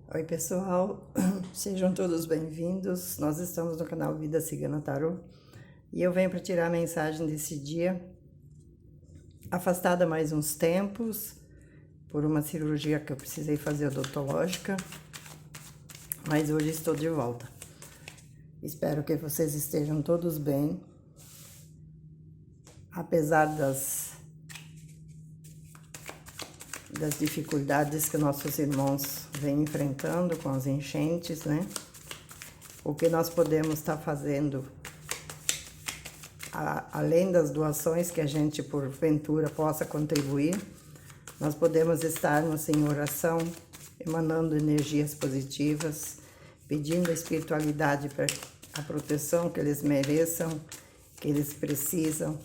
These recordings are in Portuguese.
Oi pessoal, sejam todos bem-vindos. Nós estamos no canal Vida Cigana Tarô e eu venho para tirar a mensagem desse dia, afastada mais uns tempos por uma cirurgia que eu precisei fazer odontológica, mas hoje estou de volta. Espero que vocês estejam todos bem, apesar das dificuldades que nossos irmãos vêm enfrentando com as enchentes, né? O que nós podemos estar fazendo, além das doações que a gente, porventura, possa contribuir, nós podemos estarmos em oração, emanando energias positivas, pedindo à espiritualidade para a proteção que eles mereçam, que eles precisam,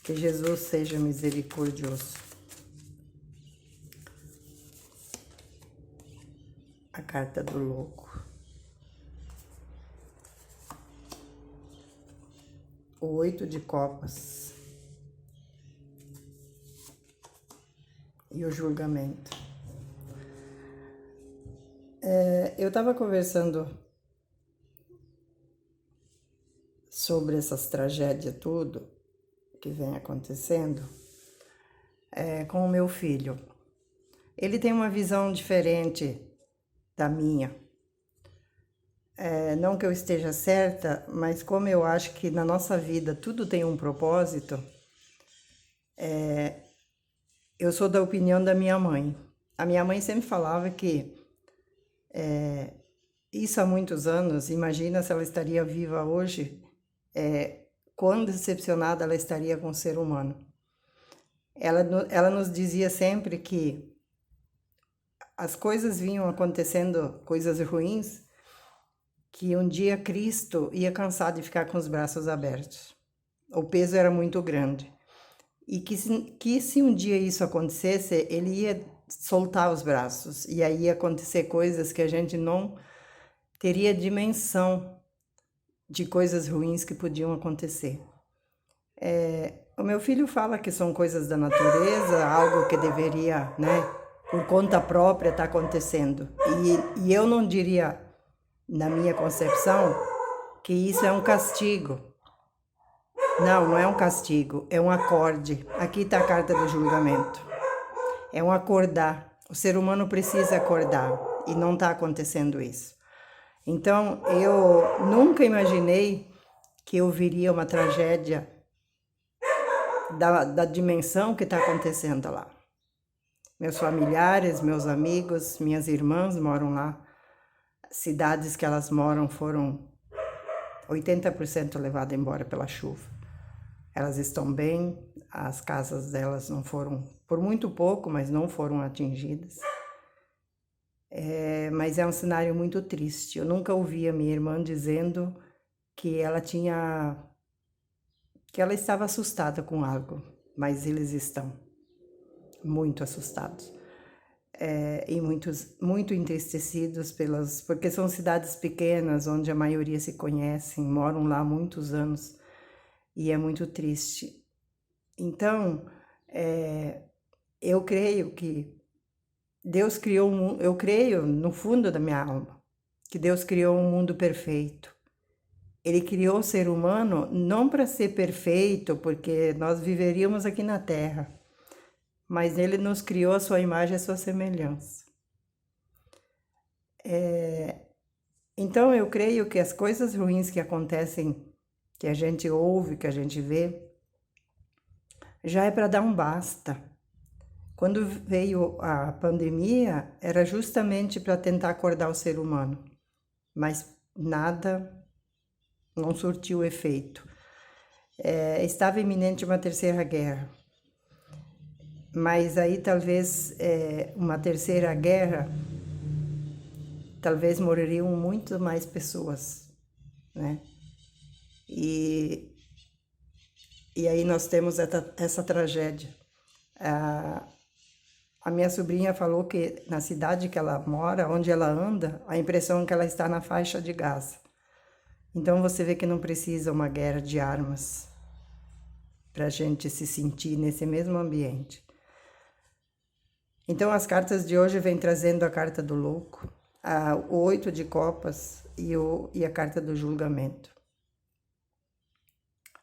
que Jesus seja misericordioso. A carta do louco. O 8 de copas. E o julgamento. Eu estava conversando sobre essas tragédias tudo que vem acontecendo com o meu filho. Ele tem uma visão diferente da minha. Não que eu esteja certa, mas como eu acho que na nossa vida tudo tem um propósito, eu sou da opinião da minha mãe. A minha mãe sempre falava que isso há muitos anos, imagina se ela estaria viva hoje, quão decepcionada ela estaria com o ser humano. Ela nos dizia sempre que as coisas vinham acontecendo, coisas ruins, que um dia Cristo ia cansar de ficar com os braços abertos. O peso era muito grande. E que se um dia isso acontecesse, ele ia soltar os braços. E aí ia acontecer coisas que a gente não teria dimensão de coisas ruins que podiam acontecer. O meu filho fala que são coisas da natureza, algo que deveria, né, por conta própria estar acontecendo. E eu não diria, na minha concepção, que isso é um castigo. Não é um castigo, é um acorde. Aqui está a carta do julgamento. É um acordar. O ser humano precisa acordar e não está acontecendo isso. Então, eu nunca imaginei que eu viria uma tragédia da dimensão que está acontecendo lá. Meus familiares, meus amigos, minhas irmãs moram lá. Cidades que elas moram foram 80% levadas embora pela chuva. Elas estão bem, as casas delas não foram, por muito pouco, mas não foram atingidas. Mas é um cenário muito triste. Eu nunca ouvi a minha irmã dizendo que ela estava assustada com algo, mas eles estão muito assustados. E muito entristecidos porque são cidades pequenas, onde a maioria se conhecem, moram lá há muitos anos, e é muito triste. Então, eu creio que Deus criou eu creio no fundo da minha alma, que Deus criou um mundo perfeito. Ele criou o ser humano não para ser perfeito, porque nós viveríamos aqui na Terra, mas ele nos criou a sua imagem e a sua semelhança. Então eu creio que as coisas ruins que acontecem, que a gente ouve, que a gente vê, já é para dar um basta. Quando veio a pandemia, era justamente para tentar acordar o ser humano, mas nada, não surtiu efeito. Estava iminente uma terceira guerra. Mas aí talvez uma terceira guerra, talvez morreriam muito mais pessoas, né? E aí nós temos essa tragédia. A minha sobrinha falou que na cidade que ela mora, onde ela anda, a impressão é que ela está na faixa de Gaza. Então você vê que não precisa uma guerra de armas para a gente se sentir nesse mesmo ambiente. Então as cartas de hoje vêm trazendo a carta do louco, o 8 de copas e a carta do julgamento.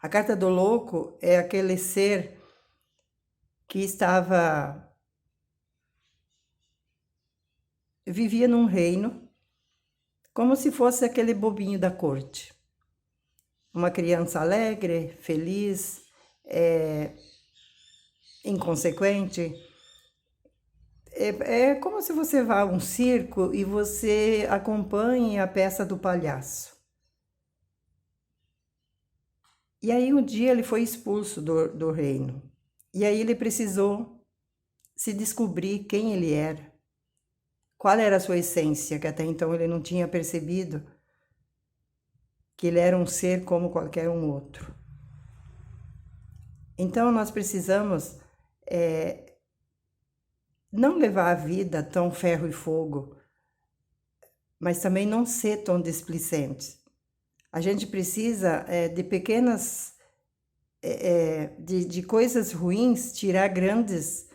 A carta do louco é aquele ser que vivia num reino como se fosse aquele bobinho da corte. Uma criança alegre, feliz, inconsequente. É como se você vá a um circo e você acompanhe a peça do palhaço. E aí um dia ele foi expulso do reino. E aí ele precisou se descobrir quem ele era. Qual era a sua essência, que até então ele não tinha percebido que ele era um ser como qualquer um outro. Então nós precisamos não levar a vida tão ferro e fogo, mas também não ser tão displicentes. A gente precisa de pequenas, de coisas ruins, tirar grandes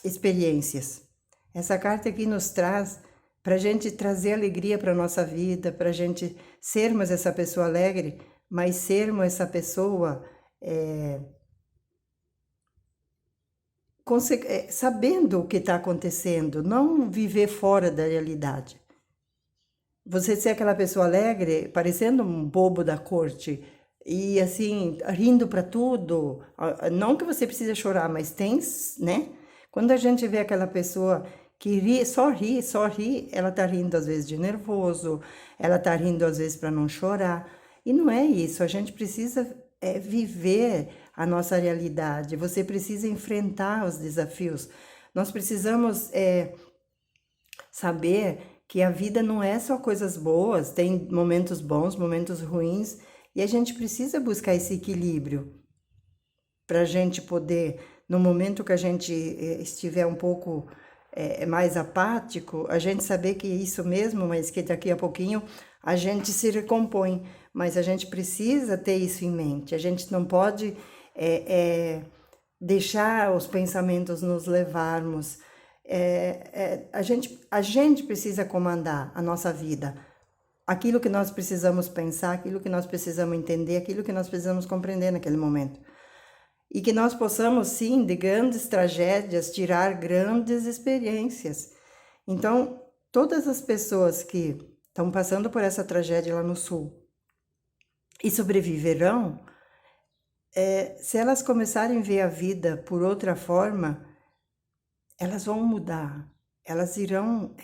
experiências. Essa carta aqui nos traz para a gente trazer alegria para a nossa vida, para a gente sermos essa pessoa alegre, mas sermos essa pessoa sabendo o que está acontecendo, não viver fora da realidade. Você ser aquela pessoa alegre, parecendo um bobo da corte, e assim, rindo para tudo, não que você precisa chorar, mas tem, né? Quando a gente vê aquela pessoa que ri, só ri, ela tá rindo às vezes de nervoso, ela tá rindo às vezes para não chorar. E não é isso, a gente precisa viver a nossa realidade, você precisa enfrentar os desafios. Nós precisamos saber que a vida não é só coisas boas, tem momentos bons, momentos ruins, e a gente precisa buscar esse equilíbrio para a gente poder, no momento que a gente estiver um pouco mais apático, a gente saber que é isso mesmo, mas que daqui a pouquinho a gente se recompõe. Mas a gente precisa ter isso em mente. A gente não pode deixar os pensamentos nos levarmos. A gente precisa comandar a nossa vida. Aquilo que nós precisamos pensar, aquilo que nós precisamos entender, aquilo que nós precisamos compreender naquele momento. E que nós possamos, sim, de grandes tragédias, tirar grandes experiências. Então, todas as pessoas que estão passando por essa tragédia lá no Sul e sobreviverão, se elas começarem a ver a vida por outra forma, elas vão mudar, elas irão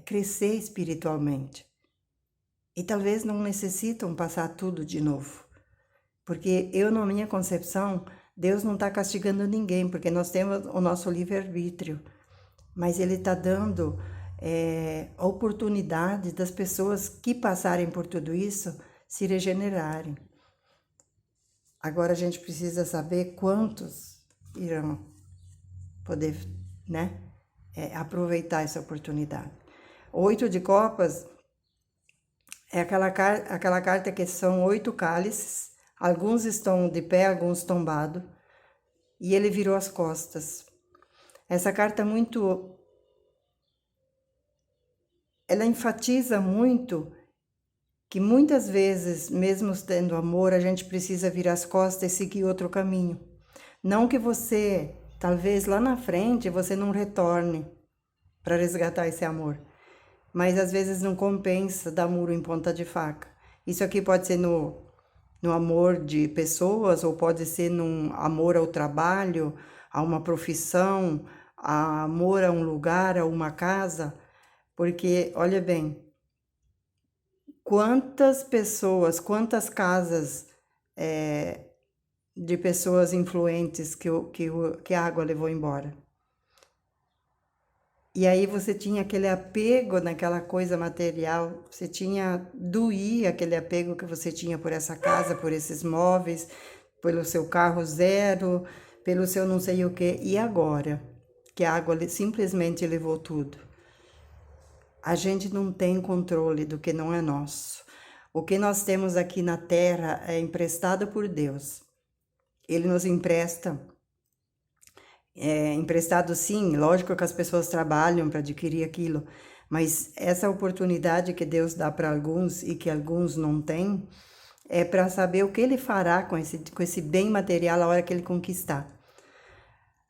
crescer espiritualmente. E talvez não necessitam passar tudo de novo. Porque eu, na minha concepção, Deus não está castigando ninguém, porque nós temos o nosso livre-arbítrio. Mas Ele está dando a oportunidade das pessoas que passarem por tudo isso se regenerarem. Agora a gente precisa saber quantos irão poder, né, aproveitar essa oportunidade. O 8 de copas é aquela carta que são 8 cálices, alguns estão de pé, alguns tombados, e ele virou as costas. Essa carta ela enfatiza muito que muitas vezes, mesmo tendo amor, a gente precisa virar as costas e seguir outro caminho. Não que você, talvez lá na frente, você não retorne para resgatar esse amor. Mas às vezes não compensa dar muro em ponta de faca. Isso aqui pode ser no amor de pessoas, ou pode ser num amor ao trabalho, a uma profissão, a amor a um lugar, a uma casa. Porque, olha bem, quantas pessoas, quantas casas de pessoas influentes que a água levou embora. E aí você tinha aquele apego naquela coisa material, você doía aquele apego que você tinha por essa casa, por esses móveis, pelo seu carro zero, pelo seu não sei o quê. E agora, que a água simplesmente levou tudo. A gente não tem controle do que não é nosso. O que nós temos aqui na terra é emprestado por Deus. Ele nos empresta Emprestado sim, lógico que as pessoas trabalham para adquirir aquilo, mas essa oportunidade que Deus dá para alguns e que alguns não têm, é para saber o que ele fará com esse bem material a hora que ele conquistar.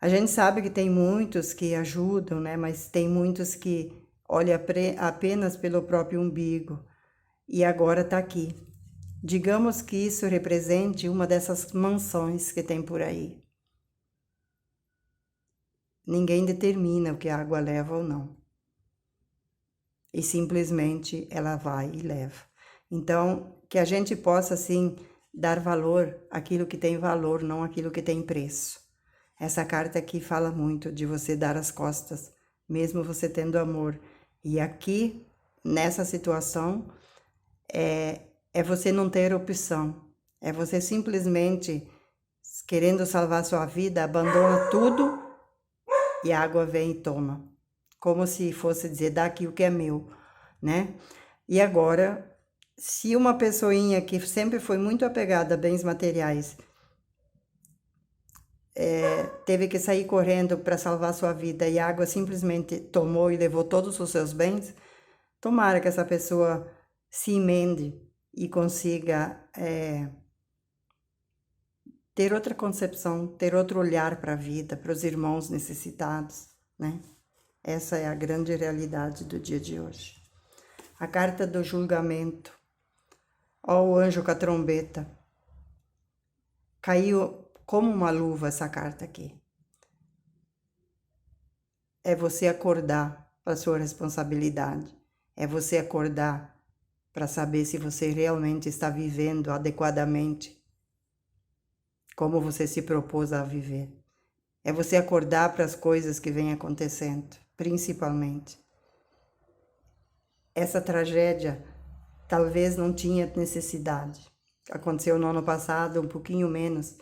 A gente sabe que tem muitos que ajudam, né? Mas tem muitos que olham apenas pelo próprio umbigo e agora está aqui. Digamos que isso represente uma dessas mansões que tem por aí. Ninguém determina o que a água leva ou não. E simplesmente ela vai e leva. Então, que a gente possa, assim, dar valor àquilo que tem valor, não àquilo que tem preço. Essa carta aqui fala muito de você dar as costas, mesmo você tendo amor. E aqui, nessa situação, é você não ter opção. É você simplesmente, querendo salvar sua vida, abandona tudo e a água vem e toma. Como se fosse dizer, dá aqui o que é meu, né? E agora, se uma pessoinha que sempre foi muito apegada a bens materiais, teve que sair correndo para salvar sua vida e a água simplesmente tomou e levou todos os seus bens, tomara que essa pessoa se emende e consiga ter outra concepção, ter outro olhar para a vida, para os irmãos necessitados, né? Essa é a grande realidade do dia de hoje. A carta do julgamento. Ó, o anjo com a trombeta. Caiu como uma luva essa carta aqui. É você acordar para a sua responsabilidade. É você acordar para saber se você realmente está vivendo adequadamente como você se propôs a viver. É você acordar para as coisas que vêm acontecendo, principalmente. Essa tragédia talvez não tinha necessidade. Aconteceu no ano passado, um pouquinho menos.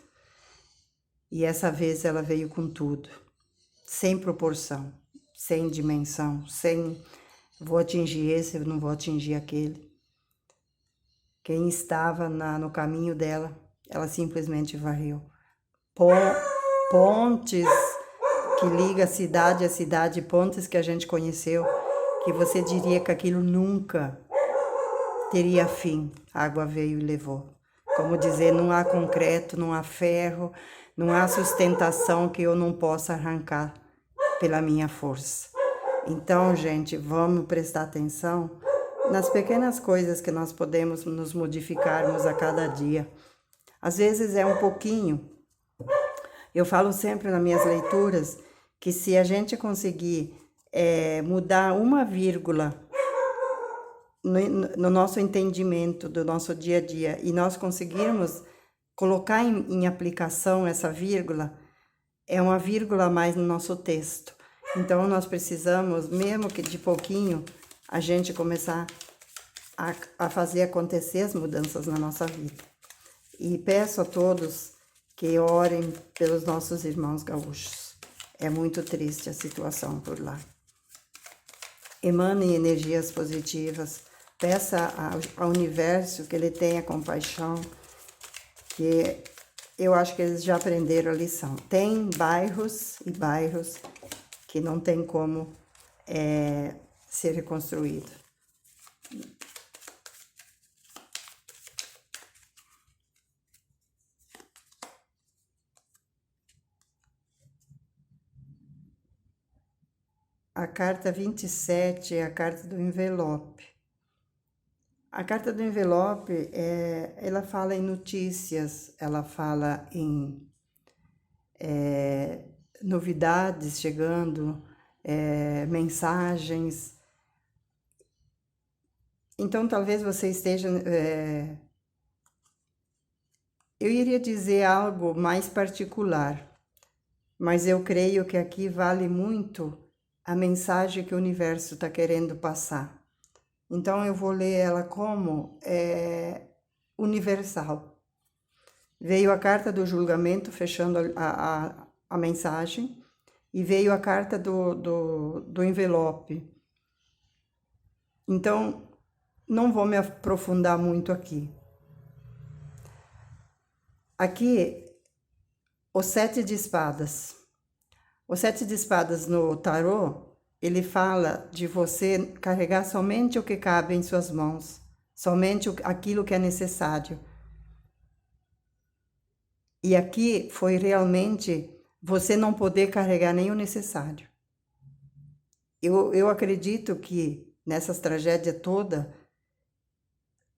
E essa vez ela veio com tudo. Sem proporção, sem dimensão, sem vou atingir esse, eu não vou atingir aquele. Quem estava no caminho dela, ela simplesmente varreu. Pontes que liga a cidade, pontes que a gente conheceu, que você diria que aquilo nunca teria fim. A água veio e levou. Como dizer, não há concreto, não há ferro, não há sustentação que eu não possa arrancar pela minha força. Então, gente, vamos prestar atenção nas pequenas coisas que nós podemos nos modificarmos a cada dia. Às vezes é um pouquinho. Eu falo sempre nas minhas leituras que se a gente conseguir mudar uma vírgula no nosso entendimento do nosso dia a dia e nós conseguirmos colocar em aplicação essa vírgula, é uma vírgula a mais no nosso texto. Então, nós precisamos, mesmo que de pouquinho, a gente começar a fazer acontecer as mudanças na nossa vida. E peço a todos que orem pelos nossos irmãos gaúchos. É muito triste a situação por lá. Emanem energias positivas. Peça ao universo que ele tenha compaixão, que eu acho que eles já aprenderam a lição. Tem bairros e bairros que não tem como ser reconstruído. A carta 27 é a carta do envelope. A carta do envelope, ela fala em notícias, ela fala em novidades chegando, mensagens. Então, talvez você esteja... eu iria dizer algo mais particular, mas eu creio que aqui vale muito a mensagem que o universo está querendo passar. Então, eu vou ler ela como universal. Veio a carta do julgamento, fechando a mensagem, e veio a carta do envelope. Então, não vou me aprofundar muito aqui. Aqui, o 7 de espadas. O 7 de espadas no tarô, ele fala de você carregar somente o que cabe em suas mãos, somente aquilo que é necessário. E aqui foi realmente você não poder carregar nem o necessário. Eu acredito que nessas tragédias todas,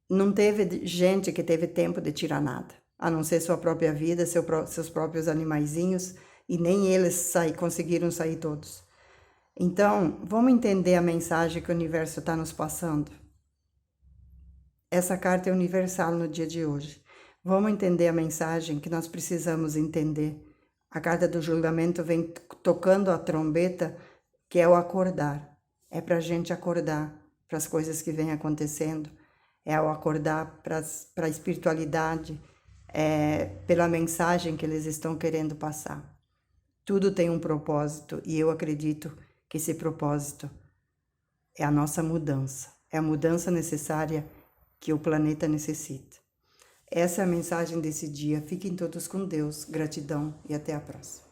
não teve gente que teve tempo de tirar nada, a não ser sua própria vida, seus próprios animaizinhos, e nem eles conseguiram sair todos. Então, vamos entender a mensagem que o universo está nos passando. Essa carta é universal no dia de hoje. Vamos entender a mensagem que nós precisamos entender. A carta do julgamento vem tocando a trombeta, que é o acordar. É para a gente acordar para as coisas que vêm acontecendo. É o acordar para a espiritualidade, pela mensagem que eles estão querendo passar. Tudo tem um propósito e eu acredito que esse propósito é a nossa mudança. É a mudança necessária que o planeta necessita. Essa é a mensagem desse dia. Fiquem todos com Deus. Gratidão e até a próxima.